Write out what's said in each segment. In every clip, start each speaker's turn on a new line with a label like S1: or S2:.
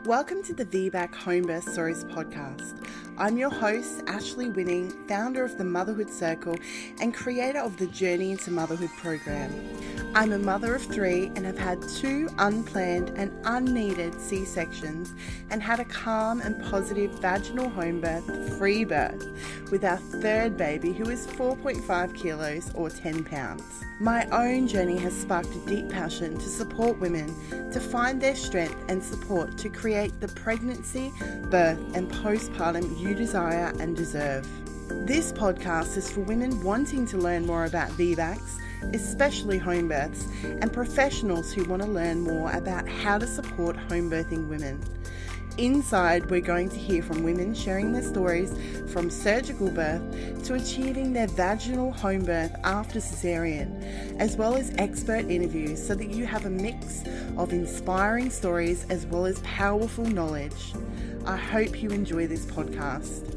S1: Welcome to the VBAC Home Birth Stories podcast. I'm your host, Ashley Winning, founder of the Motherhood Circle and creator of the Journey into Motherhood program. I'm a mother of 3 and have had 2 unplanned and unneeded C-sections and had a calm and positive vaginal home birth, free birth, with our 3rd baby who is 4.5 kilos or 10 pounds. My own journey has sparked a deep passion to support women to find their strength and support to create the pregnancy, birth and postpartum you desire and deserve. This podcast is for women wanting to learn more about VBACs, especially home births, and professionals who want to learn more about how to support home birthing women. Inside, we're going to hear from women sharing their stories from surgical birth to achieving their vaginal home birth after cesarean, as well as expert interviews so that you have a mix of inspiring stories as well as powerful knowledge. I hope you enjoy this podcast.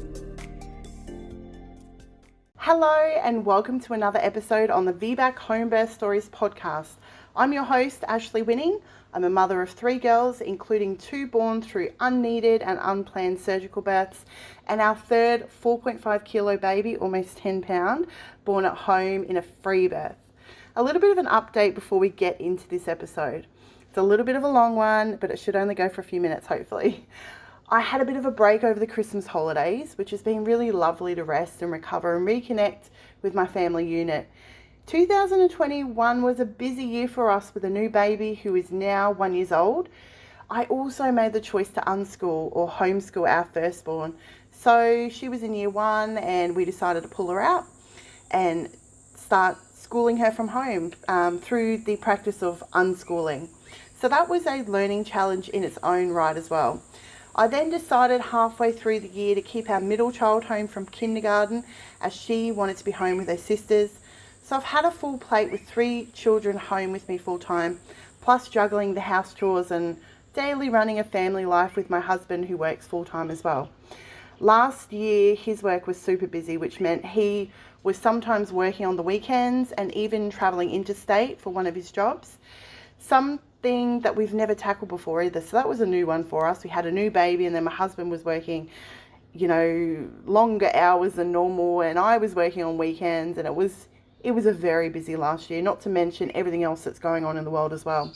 S1: Hello and welcome to another episode on the VBAC Home Birth Stories podcast. I'm your host, Ashley Winning. I'm a mother of 3 girls, including 2 born through unneeded and unplanned surgical births, and our 3rd 4.5 kilo baby, almost 10 pound, born at home in a free birth. A little bit of an update before we get into this episode. It's a little bit of a long one, but it should only go for a few minutes, hopefully. I had a bit of a break over the Christmas holidays, which has been really lovely to rest and recover and reconnect with my family unit. 2021 was a busy year for us with a new baby who is now 1 year old. I also made the choice to unschool or homeschool our firstborn. So she was in year 1 and we decided to pull her out and start schooling her from home through the practice of unschooling. So that was a learning challenge in its own right as well. I then decided halfway through the year to keep our middle child home from kindergarten as she wanted to be home with her sisters. So I've had a full plate with 3 children home with me full time, plus juggling the house chores and daily running a family life with my husband who works full time as well. Last year, his work was super busy, which meant he was sometimes working on the weekends and even traveling interstate for one of his jobs. Something that we've never tackled before either. So that was a new one for us. We had a new baby and then my husband was working, longer hours than normal, and I was working on weekends, and it was a very busy last year, not to mention everything else that's going on in the world as well.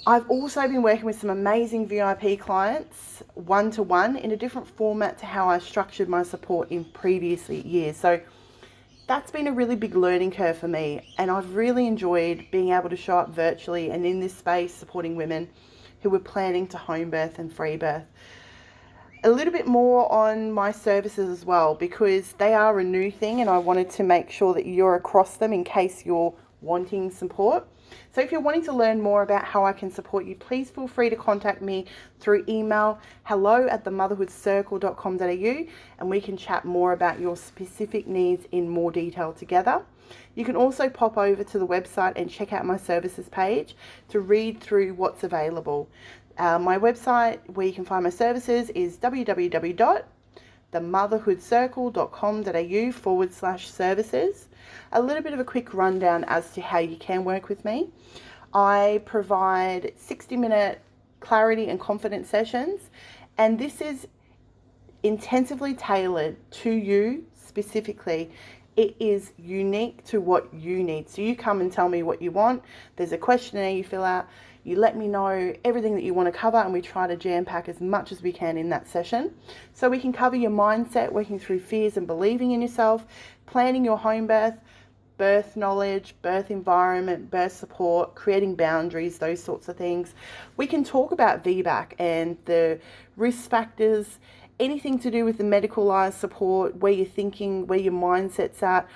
S1: I've also been working with some amazing VIP clients, one-to-one, in a different format to how I structured my support in previous years. So that's been a really big learning curve for me, and I've really enjoyed being able to show up virtually and in this space supporting women who were planning to home birth and free birth. A little bit more on my services as well, because they are a new thing and I wanted to make sure that you're across them in case you're wanting support. So if you're wanting to learn more about how I can support you, please feel free to contact me through email hello@themotherhoodcircle.com.au, and we can chat more about your specific needs in more detail together. You can also pop over to the website and check out my services page to read through what's available. My website where you can find my services is www.themotherhoodcircle.com.au/services. A little bit of a quick rundown as to how you can work with me. I provide 60-minute clarity and confidence sessions, and this is intensively tailored to you specifically. It is unique to what you need. So you come and tell me what you want. There's a questionnaire you fill out. You let me know everything that you want to cover, and we try to jam pack as much as we can in that session. So we can cover your mindset, working through fears and believing in yourself, planning your home birth, birth knowledge, birth environment, birth support, creating boundaries, those sorts of things. We can talk about VBAC and the risk factors, anything to do with the medicalised support, where you're thinking, where your mindset's at,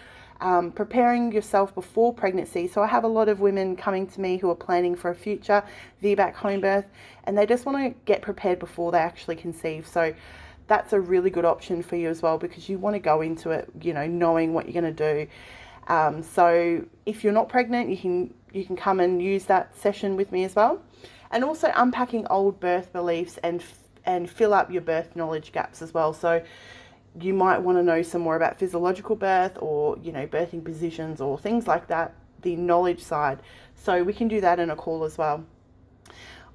S1: preparing yourself before pregnancy. So I have a lot of women coming to me who are planning for a future VBAC home birth, and they just want to get prepared before they actually conceive. So that's a really good option for you as well, because you want to go into it, knowing what you're going to do. So if you're not pregnant, you can come and use that session with me as well. And also unpacking old birth beliefs and fill up your birth knowledge gaps as well. So you might want to know some more about physiological birth or, birthing positions or things like that, the knowledge side. So we can do that in a call as well.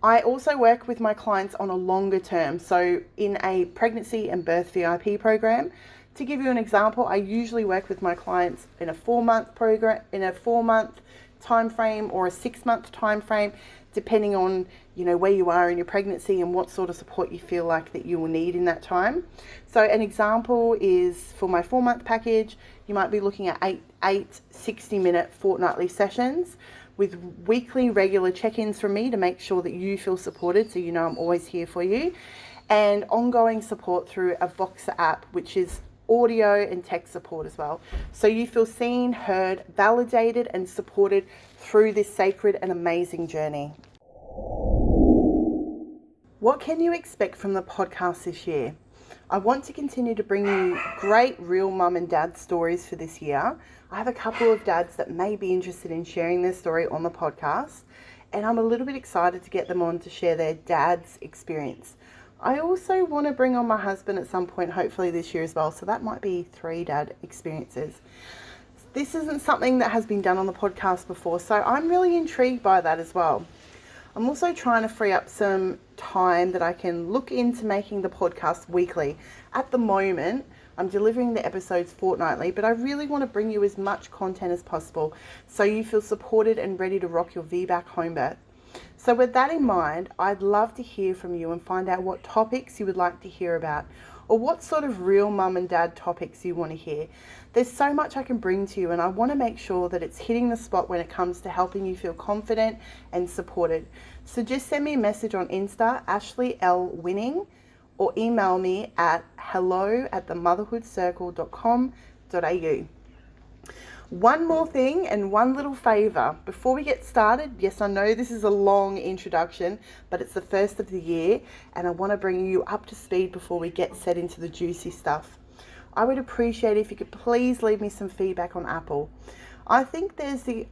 S1: I also work with my clients on a longer term, so in a pregnancy and birth VIP program. To give you an example, I usually work with my clients in a 4-month program, in a 4-month time frame or a 6-month time frame, depending on where you are in your pregnancy and what sort of support you feel like that you will need in that time. So an example is for my 4-month package, you might be looking at eight 60-minute fortnightly sessions with weekly regular check-ins from me to make sure that you feel supported, so I'm always here for you, and ongoing support through a Voxer app, which is audio and text support as well. So you feel seen, heard, validated and supported through this sacred and amazing journey. What can you expect from the podcast this year? I want to continue to bring you great real mum and dad stories for this year. I have a couple of dads that may be interested in sharing their story on the podcast, and I'm a little bit excited to get them on to share their dad's experience. I also want to bring on my husband at some point, hopefully this year as well, so that might be 3 dad experiences. This isn't something that has been done on the podcast before, so I'm really intrigued by that as well. I'm also trying to free up some time that I can look into making the podcast weekly. At the moment, I'm delivering the episodes fortnightly, but I really want to bring you as much content as possible so you feel supported and ready to rock your VBAC home birth. So with that in mind, I'd love to hear from you and find out what topics you would like to hear about, or what sort of real mum and dad topics you want to hear. There's so much I can bring to you, and I want to make sure that it's hitting the spot when it comes to helping you feel confident and supported. So just send me a message on Insta, Ashley L. Winning, or email me at hello@themotherhoodcircle.com.au. One more thing and one little favour before we get started. Yes, I know this is a long introduction, but it's the first of the year and I want to bring you up to speed before we get set into the juicy stuff. I would appreciate it if you could please leave me some feedback on Apple. I think that's the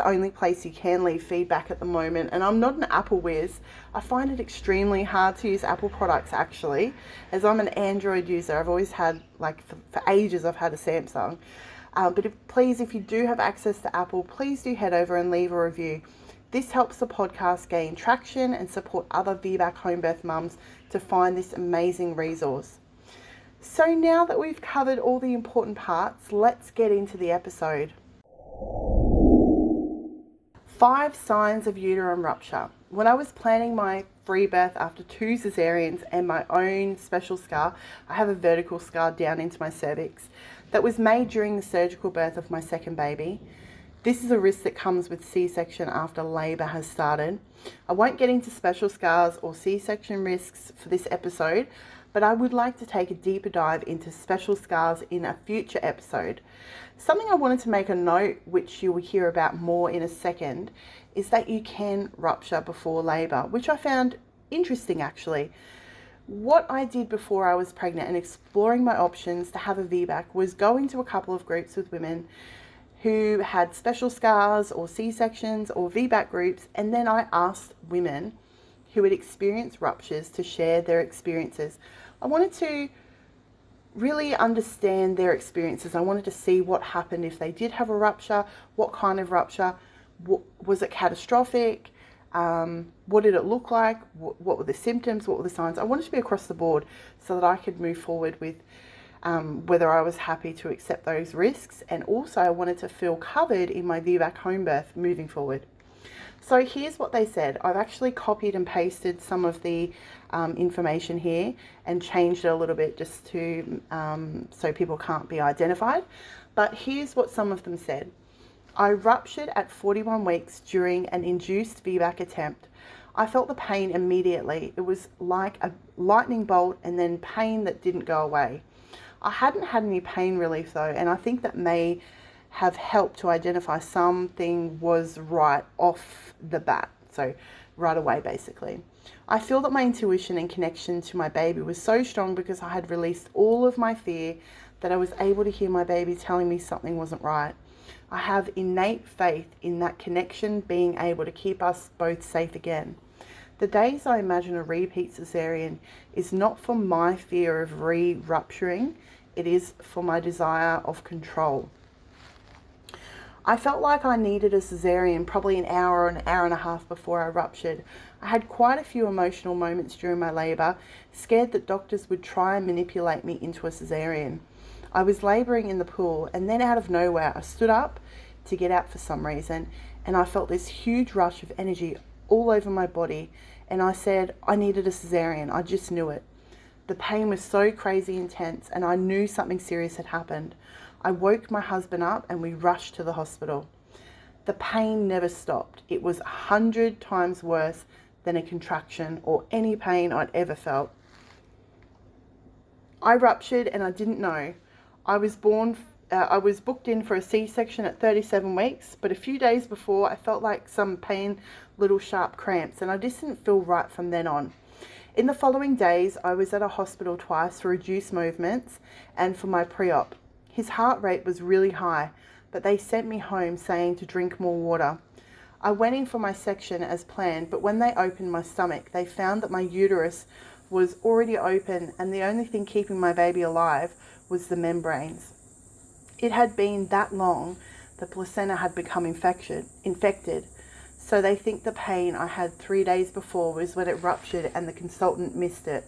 S1: only place you can leave feedback at the moment, and I'm not an Apple whiz. I find it extremely hard to use Apple products actually, as I'm an Android user. I've always had, for ages I've had a Samsung. But if you do have access to Apple, please do head over and leave a review. This helps the podcast gain traction and support other VBAC home birth mums to find this amazing resource. So now that we've covered all the important parts, let's get into the episode. 5 signs of uterine rupture. When I was planning my free birth after 2 cesareans and my own special scar, I have a vertical scar down into my cervix that was made during the surgical birth of my second baby. This is a risk that comes with C-section after labour has started. I won't get into special scars or C-section risks for this episode, but I would like to take a deeper dive into special scars in a future episode. Something I wanted to make a note, which you will hear about more in a second, is that you can rupture before labour, which I found interesting actually. What I did before I was pregnant and exploring my options to have a VBAC was going to a couple of groups with women who had special scars or C-sections or VBAC groups, and then I asked women who had experienced ruptures to share their experiences. I wanted to really understand their experiences. I wanted to see what happened if they did have a rupture, what kind of rupture, was it catastrophic, what did it look like, what were the symptoms, what were the signs. I wanted to be across the board so that I could move forward with whether I was happy to accept those risks, and also I wanted to feel covered in my VBAC home birth moving forward. So here's what they said. I've actually copied and pasted some of the information here and changed it a little bit just to so people can't be identified. But here's what some of them said. I ruptured at 41 weeks during an induced VBAC attempt. I felt the pain immediately. It was like a lightning bolt and then pain that didn't go away. I hadn't had any pain relief though, and I think that may have helped to identify something was right off the bat, so right away basically. I feel that my intuition and connection to my baby was so strong because I had released all of my fear that I was able to hear my baby telling me something wasn't right. I have innate faith in that connection being able to keep us both safe again. The days I imagine a repeat cesarean is not for my fear of re-rupturing, it is for my desire of control. I felt like I needed a cesarean probably an hour or an hour and a half before I ruptured. I had quite a few emotional moments during my labour, scared that doctors would try and manipulate me into a cesarean. I was labouring in the pool, and then out of nowhere I stood up to get out for some reason, and I felt this huge rush of energy all over my body, and I said I needed a cesarean. I just knew it. The pain was so crazy intense, and I knew something serious had happened. I woke my husband up and we rushed to the hospital. The pain never stopped. It was 100 times worse than a contraction or any pain I'd ever felt. I ruptured and I didn't know. I was booked in for a C-section at 37 weeks, but a few days before I felt like some pain, little sharp cramps, and I just didn't feel right from then on. In the following days, I was at a hospital twice for reduced movements and for my pre-op. His heart rate was really high, but they sent me home saying to drink more water. I went in for my section as planned, but when they opened my stomach, they found that my uterus was already open and the only thing keeping my baby alive was the membranes. It had been that long, the placenta had become infected, so they think the pain I had 3 days before was when it ruptured and the consultant missed it.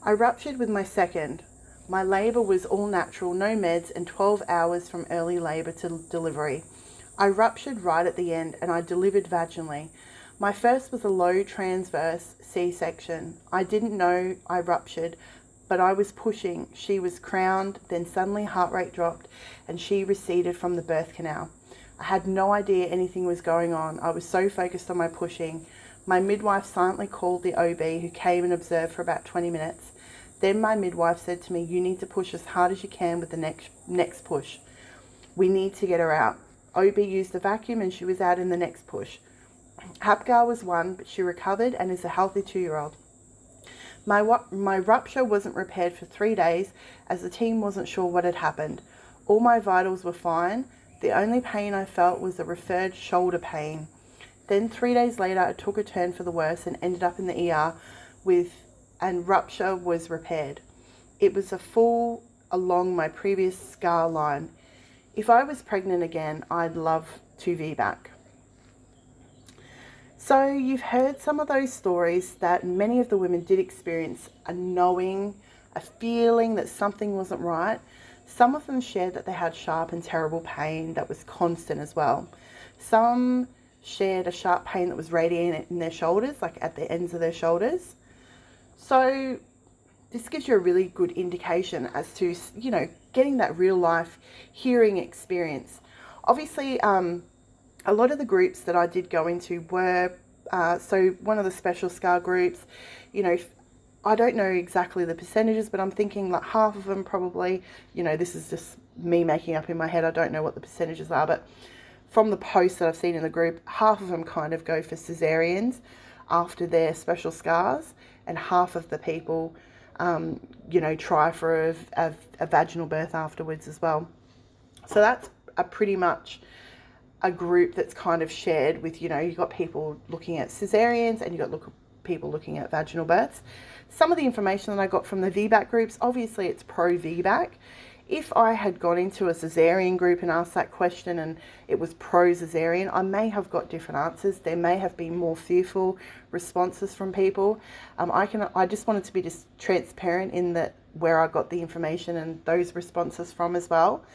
S1: I ruptured with my second. My labour was all natural, no meds, and 12 hours from early labour to delivery. I ruptured right at the end and I delivered vaginally. My first was a low transverse C-section. I didn't know I ruptured, but I was pushing. She was crowned, then suddenly heart rate dropped and she receded from the birth canal. I had no idea anything was going on. I was so focused on my pushing. My midwife silently called the OB, who came and observed for about 20 minutes. Then my midwife said to me, "You need to push as hard as you can with the next push. We need to get her out." OB used the vacuum and she was out in the next push. Hapgar was one, but she recovered and is a healthy 2-year-old. My rupture wasn't repaired for 3 days as the team wasn't sure what had happened. All my vitals were fine. The only pain I felt was a referred shoulder pain. Then 3 days later, I took a turn for the worse and ended up in the ER and rupture was repaired. It was a full along my previous scar line. If I was pregnant again, I'd love to VBAC. So you've heard some of those stories that many of the women did experience a knowing, a feeling that something wasn't right. Some of them shared that they had sharp and terrible pain that was constant as well. Some shared a sharp pain that was radiating in their shoulders, like at the ends of their shoulders. So this gives you a really good indication as to, you know, getting that real life hearing experience. Obviously, a lot of the groups that I did go into were, so one of the special scar groups, you know, I don't know exactly the percentages, but I'm thinking like half of them probably, you know, this is just me making up in my head. I don't know what the percentages are, but from the posts that I've seen in the group, half of them kind of go for cesareans after their special scars, and half of the people, you know, try for a vaginal birth afterwards as well. So that's a pretty much a group that's kind of shared with, you know, you've got people looking at cesareans and you've got people looking at vaginal births. Some of the information that I got from the VBAC groups, obviously it's pro-VBAC. If I had gone into a cesarean group and asked that question and it was pro-cesarean, I may have got different answers. There may have been more fearful responses from people. I just wanted to be just transparent in that where I got the information and those responses from as well.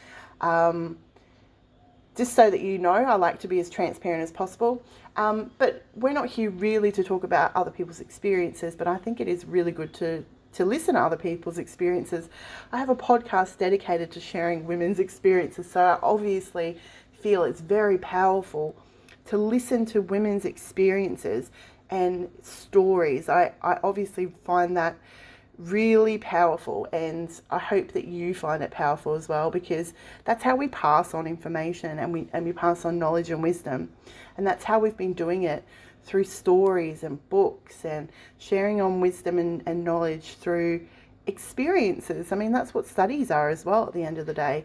S1: Just so that you know, I like to be as transparent as possible. But we're not here really to talk about other people's experiences, but I think it is really good to listen to other people's experiences. I have a podcast dedicated to sharing women's experiences, so I obviously feel it's very powerful to listen to women's experiences and stories. I obviously find that really powerful, and I hope that you find it powerful as well, because that's how we pass on information and we pass on knowledge and wisdom, and that's how we've been doing it through stories and books and sharing on wisdom and knowledge through experiences. I mean, that's what studies are as well at the end of the day.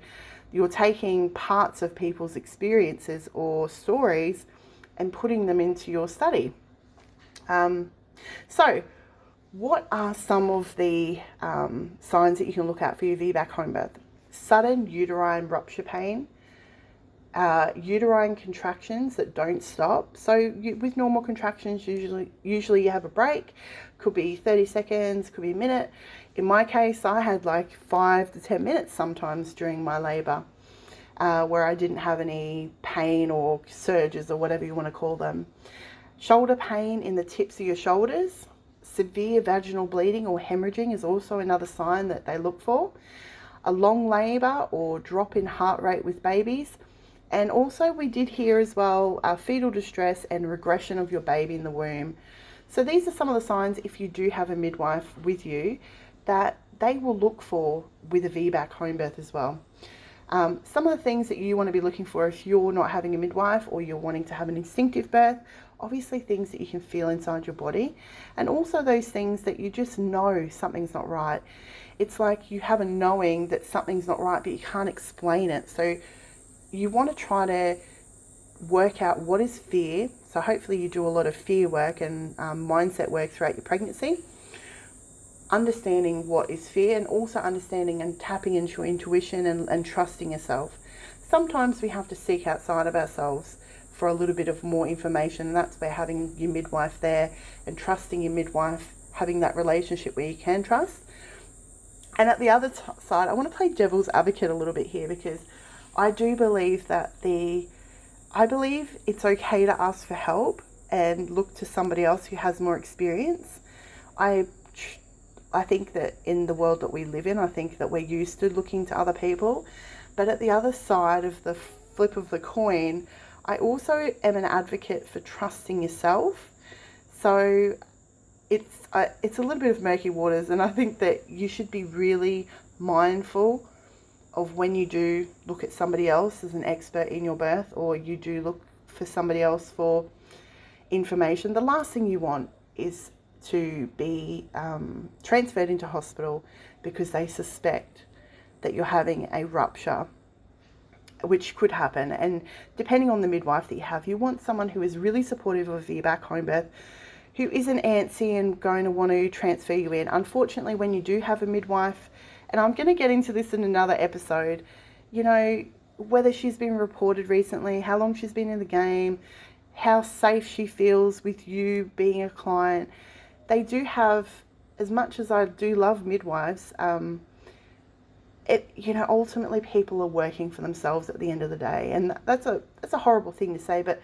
S1: You're taking parts of people's experiences or stories and putting them into your study. So what are some of the signs that you can look at for your VBAC home birth? Sudden uterine rupture pain, uterine contractions that don't stop. So with normal contractions, usually you have a break. Could be 30 seconds, could be a minute. In my case, I had like 5 to 10 minutes sometimes during my labour, where I didn't have any pain or surges or whatever you want to call them. Shoulder pain in the tips of your shoulders. Severe vaginal bleeding or hemorrhaging is also another sign that they look for. A long labour or drop in heart rate with babies. And also we did hear as well fetal distress and regression of your baby in the womb. So these are some of the signs, if you do have a midwife with you, that they will look for with a VBAC home birth as well. Some of the things that you want to be looking for if you're not having a midwife or you're wanting to have an instinctive birth, obviously things that you can feel inside your body, and also those things that you just know something's not right. It's like you have a knowing that something's not right, but you can't explain it. So you want to try to work out what is fear. So hopefully you do a lot of fear work and mindset work throughout your pregnancy. Understanding what is fear, and also understanding and tapping into your intuition and trusting yourself. Sometimes we have to seek outside of ourselves for a little bit of more information, and that's where having your midwife there and trusting your midwife, having that relationship where you can trust. And at the other side, I want to play devil's advocate a little bit here, because I do believe that I believe it's okay to ask for help and look to somebody else who has more experience. I think that in the world that we live in, I think that we're used to looking to other people. But at the other side of the flip of the coin, I also am an advocate for trusting yourself. So it's a little bit of murky waters, and I think that you should be really mindful of when you do look at somebody else as an expert in your birth, or you do look for somebody else for information. The last thing you want is to be transferred into hospital because they suspect that you're having a rupture, which could happen. And depending on the midwife that you have, you want someone who is really supportive of VBAC home birth, who isn't antsy and going to want to transfer you in. Unfortunately, when you do have a midwife, and I'm going to get into this in another episode, you know, whether she's been reported recently, how long she's been in the game, how safe she feels with you being a client. They do have, as much as I do love midwives, ultimately people are working for themselves at the end of the day. And that's a horrible thing to say, but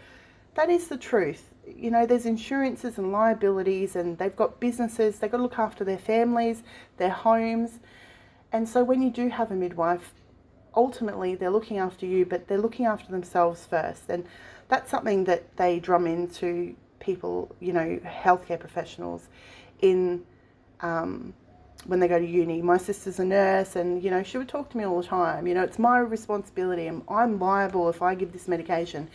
S1: that is the truth. You know, there's insurances and liabilities, and they've got businesses, they've got to look after their families, their homes. And so when you do have a midwife, ultimately they're looking after you, but they're looking after themselves first. And that's something that they drum into people, you know, healthcare professionals in when they go to uni. My sister's a nurse, and you know, she would talk to me all the time. You know, it's my responsibility, and I'm liable if I give this medication,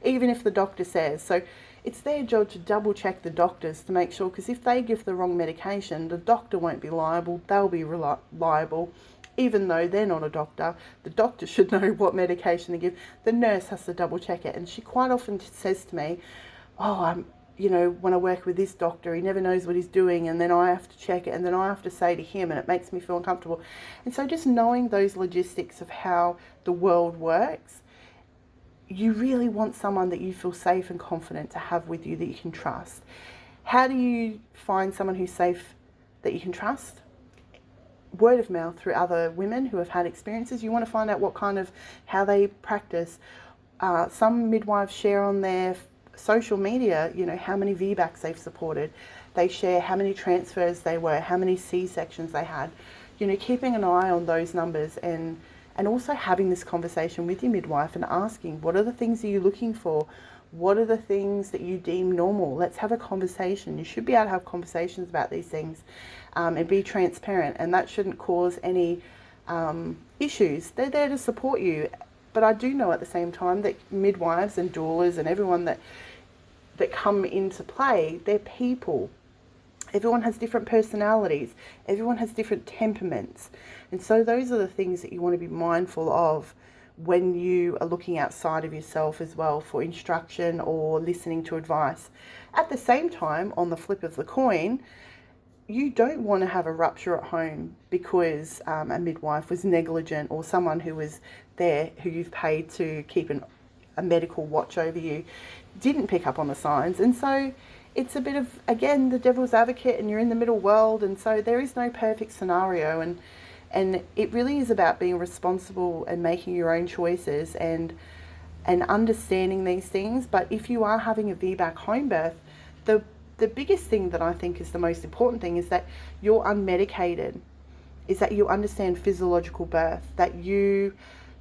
S1: even if the doctor says so. It's their job to double check the doctors to make sure, because if they give the wrong medication, the doctor won't be liable, they'll be liable. Even though they're not a doctor, the doctor should know what medication to give. The nurse has to double check it. And she quite often says to me, oh, you know, when I work with this doctor, he never knows what he's doing, and then I have to check it, and then I have to say to him, and it makes me feel uncomfortable. And so just knowing those logistics of how the world works, you really want someone that you feel safe and confident to have with you, that you can trust. How do you find someone who's safe, that you can trust? Word of mouth through other women who have had experiences. You want to find out what kind of, how they practice. Some midwives share on their social media, you know, how many VBACs they've supported. They share how many transfers they were, how many C-sections they had. You know, keeping an eye on those numbers, and also having this conversation with your midwife and asking, what are the things that you're looking for? What are the things that you deem normal? Let's have a conversation. You should be able to have conversations about these things and be transparent, and that shouldn't cause any issues. They're there to support you. But I do know at the same time that midwives and doulas and everyone that come into play, they're people. Everyone has different personalities. Everyone has different temperaments. And so those are the things that you want to be mindful of when you are looking outside of yourself as well for instruction or listening to advice. At the same time, on the flip of the coin, you don't want to have a rupture at home because a midwife was negligent, or someone who was there who you've paid to keep an a medical watch over you, didn't pick up on the signs. And so it's a bit of, again, the devil's advocate, and you're in the middle world, and so there is no perfect scenario, and it really is about being responsible and making your own choices and understanding these things. But if you are having a VBAC home birth, the biggest thing that I think is the most important thing is that you're unmedicated, is that you understand physiological birth, that you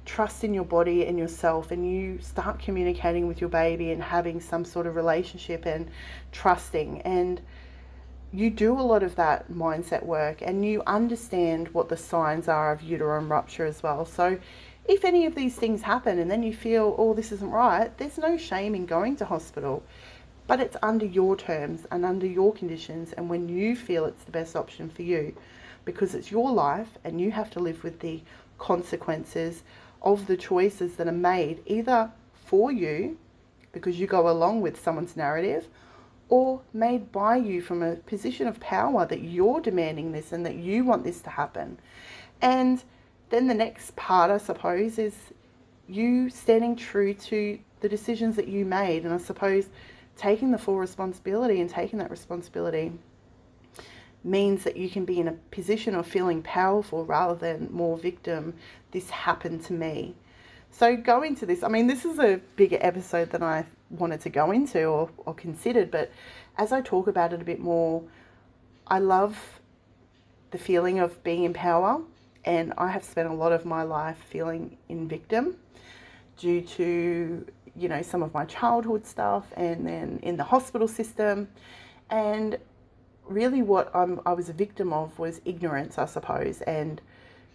S1: trust in your body and yourself, and you start communicating with your baby and having some sort of relationship and trusting, and you do a lot of that mindset work, and you understand what the signs are of uterine rupture as well. So if any of these things happen and then you feel, oh, this isn't right, there's no shame in going to hospital, but it's under your terms and under your conditions, and when you feel it's the best option for you, because it's your life and you have to live with the consequences of the choices that are made, either for you because you go along with someone's narrative, or made by you from a position of power that you're demanding this and that you want this to happen. And then the next part, I suppose, is you standing true to the decisions that you made, and I suppose taking the full responsibility, and taking that responsibility means that you can be in a position of feeling powerful rather than more victim. This happened to me. So go into this. I mean, this is a bigger episode than I wanted to go into or considered, but as I talk about it a bit more, I love the feeling of being in power, and I have spent a lot of my life feeling in victim due to, you know, some of my childhood stuff, and then in the hospital system. And really what I was a victim of was ignorance, I suppose, and,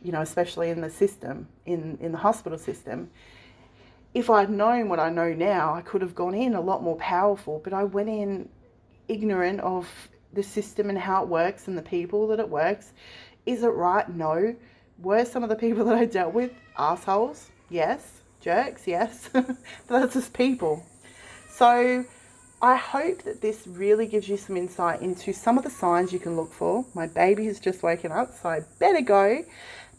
S1: you know, especially in the system, in the hospital system. If I'd known what I know now, I could have gone in a lot more powerful, but I went in ignorant of the system and how it works and the people that it works. Is it right? No. Were some of the people that I dealt with assholes? Yes. Jerks? Yes. But that's just people. So I hope that this really gives you some insight into some of the signs you can look for. My baby has just woken up, so I better go.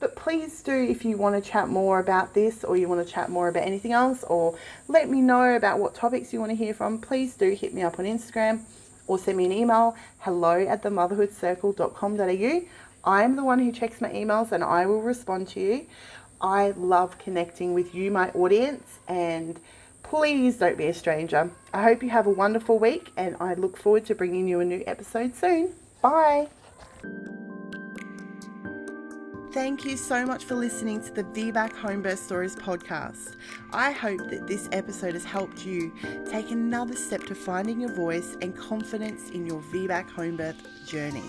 S1: But please do, if you want to chat more about this, or you want to chat more about anything else, or let me know about what topics you want to hear from, please do hit me up on Instagram or send me an email, hello@themotherhoodcircle.com.au. I'm the one who checks my emails, and I will respond to you. I love connecting with you, my audience, and please don't be a stranger. I hope you have a wonderful week, and I look forward to bringing you a new episode soon. Bye. Thank you so much for listening to the VBAC Home Birth Stories podcast. I hope that this episode has helped you take another step to finding your voice and confidence in your VBAC home birth journey.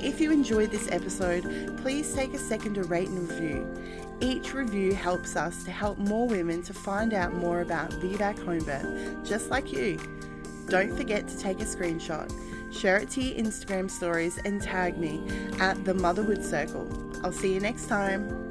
S1: If you enjoyed this episode, please take a second to rate and review. Each review helps us to help more women to find out more about VBAC home birth, just like you. Don't forget to take a screenshot, share it to your Instagram stories, and tag me at The Motherhood Circle. I'll see you next time.